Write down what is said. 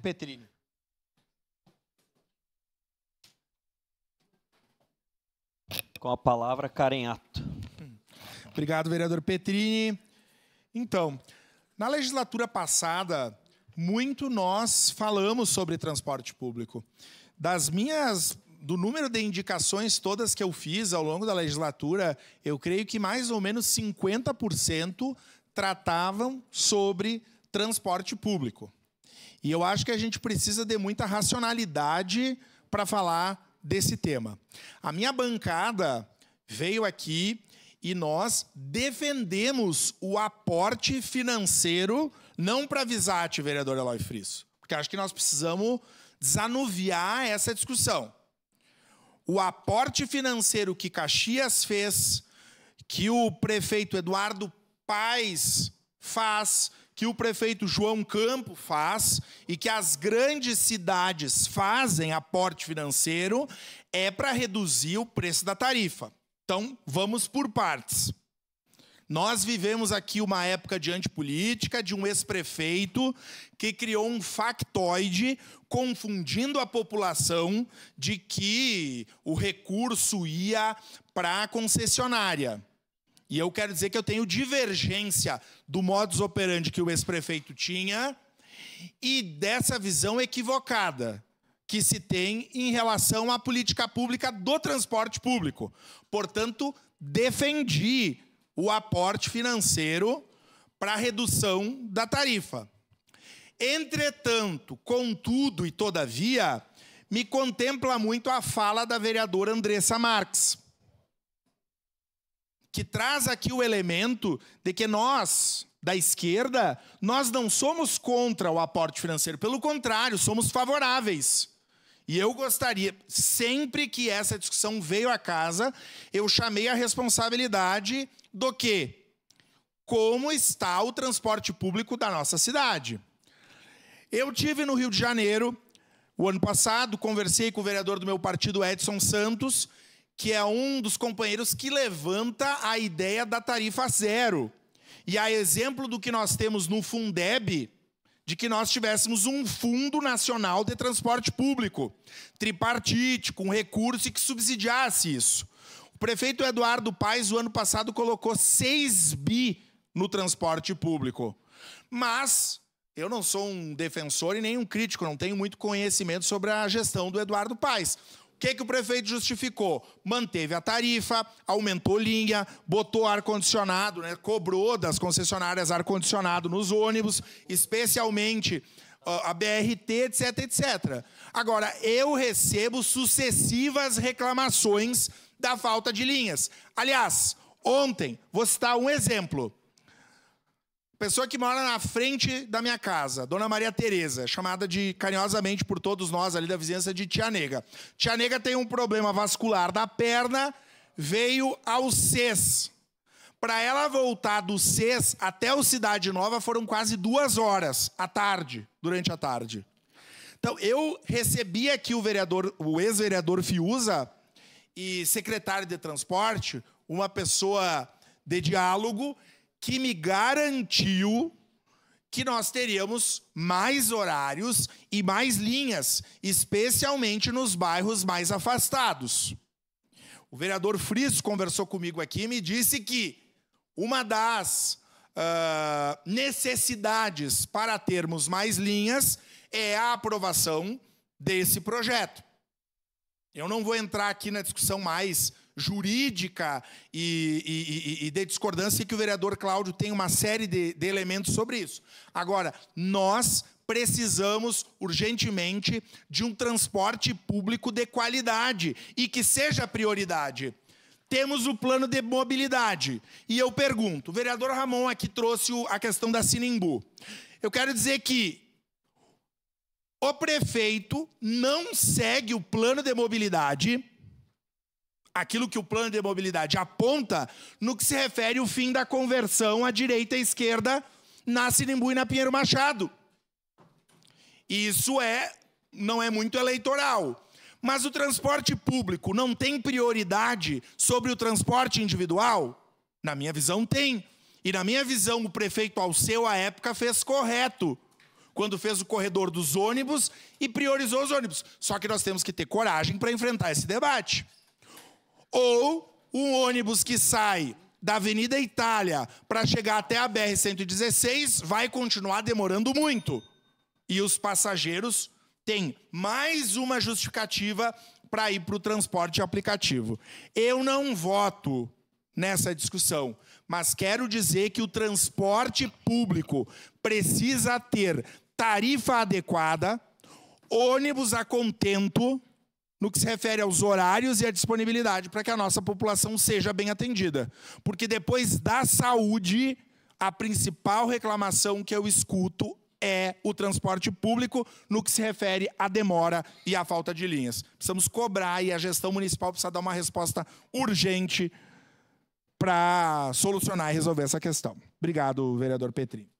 Petrini. Com a palavra, Karen Atto. Obrigado, vereador Petrini. Então, na legislatura passada, muito nós falamos sobre transporte público. Do número de indicações todas que eu fiz ao longo da legislatura, eu creio que mais ou menos 50% tratavam sobre transporte público. E eu acho que a gente precisa de muita racionalidade para falar desse tema. A minha bancada veio aqui e nós defendemos o aporte financeiro, não para a Visate, vereador Eloy Frisso, porque acho que nós precisamos desanuviar essa discussão. O aporte financeiro que Caxias fez, que o prefeito Eduardo Paes faz, que o prefeito João Campo faz e que as grandes cidades fazem aporte financeiro, é para reduzir o preço da tarifa. Então, vamos por partes. Nós vivemos aqui uma época de antipolítica, de um ex-prefeito que criou um factoide confundindo a população de que o recurso ia para a concessionária. E eu quero dizer que eu tenho divergência do modus operandi que o ex-prefeito tinha e dessa visão equivocada que se tem em relação à política pública do transporte público. Portanto, defendi o aporte financeiro para a redução da tarifa. Entretanto, contudo e todavia, me contempla muito a fala da vereadora Andressa Marques, que traz aqui o elemento de que nós, da esquerda, nós não somos contra o aporte financeiro, pelo contrário, somos favoráveis. E eu gostaria, sempre que essa discussão veio à casa, eu chamei a responsabilidade do quê? Como está o transporte público da nossa cidade. Eu tive no Rio de Janeiro, o ano passado, conversei com o vereador do meu partido, Edson Santos, que é um dos companheiros que levanta a ideia da tarifa zero. E a exemplo do que nós temos no Fundeb, de que nós tivéssemos um Fundo Nacional de Transporte Público, tripartite, com recurso e que subsidiasse isso. O prefeito Eduardo Paes, o ano passado, colocou 6 bi no transporte público. Mas eu não sou um defensor e nem um crítico, não tenho muito conhecimento sobre a gestão do Eduardo Paes. O que o prefeito justificou? Manteve a tarifa, aumentou linha, botou ar-condicionado, né? Cobrou das concessionárias ar-condicionado nos ônibus, especialmente a BRT, etc, etc. Agora, eu recebo sucessivas reclamações da falta de linhas. Aliás, ontem, vou citar um exemplo. Pessoa que mora na frente da minha casa, Dona Maria Tereza, chamada carinhosamente por todos nós ali da vizinhança de Tia Nega. Tia Nega tem um problema vascular da perna, veio ao CES. Para ela voltar do CES até o Cidade Nova foram quase 2 horas durante a tarde. Então, eu recebi aqui o ex-vereador Fiuza e secretário de transporte, uma pessoa de diálogo, que me garantiu que nós teríamos mais horários e mais linhas, especialmente nos bairros mais afastados. O vereador Frisso conversou comigo aqui e me disse que uma das necessidades para termos mais linhas é a aprovação desse projeto. Eu não vou entrar aqui na discussão mais jurídica e de discordância, que o vereador Cláudio tem uma série de elementos sobre isso. Agora, nós precisamos urgentemente de um transporte público de qualidade e que seja prioridade. Temos o plano de mobilidade. E eu pergunto, o vereador Ramon aqui trouxe a questão da Sinimbu. Eu quero dizer que o prefeito não segue o plano de mobilidade, aquilo que o plano de mobilidade aponta, no que se refere ao fim da conversão à direita e à esquerda na Sinimbu e na Pinheiro Machado. E isso não é muito eleitoral. Mas o transporte público não tem prioridade sobre o transporte individual? Na minha visão, tem. E na minha visão, o prefeito Alceu, à época, fez correto quando fez o corredor dos ônibus e priorizou os ônibus. Só que nós temos que ter coragem para enfrentar esse debate. Ou um ônibus que sai da Avenida Itália para chegar até a BR-116 vai continuar demorando muito. E os passageiros têm mais uma justificativa para ir para o transporte aplicativo. Eu não voto nessa discussão, mas quero dizer que o transporte público precisa ter tarifa adequada, ônibus a contento, no que se refere aos horários e à disponibilidade, para que a nossa população seja bem atendida. Porque depois da saúde, a principal reclamação que eu escuto é o transporte público no que se refere à demora e à falta de linhas. Precisamos cobrar e a gestão municipal precisa dar uma resposta urgente para solucionar e resolver essa questão. Obrigado, vereador Petri.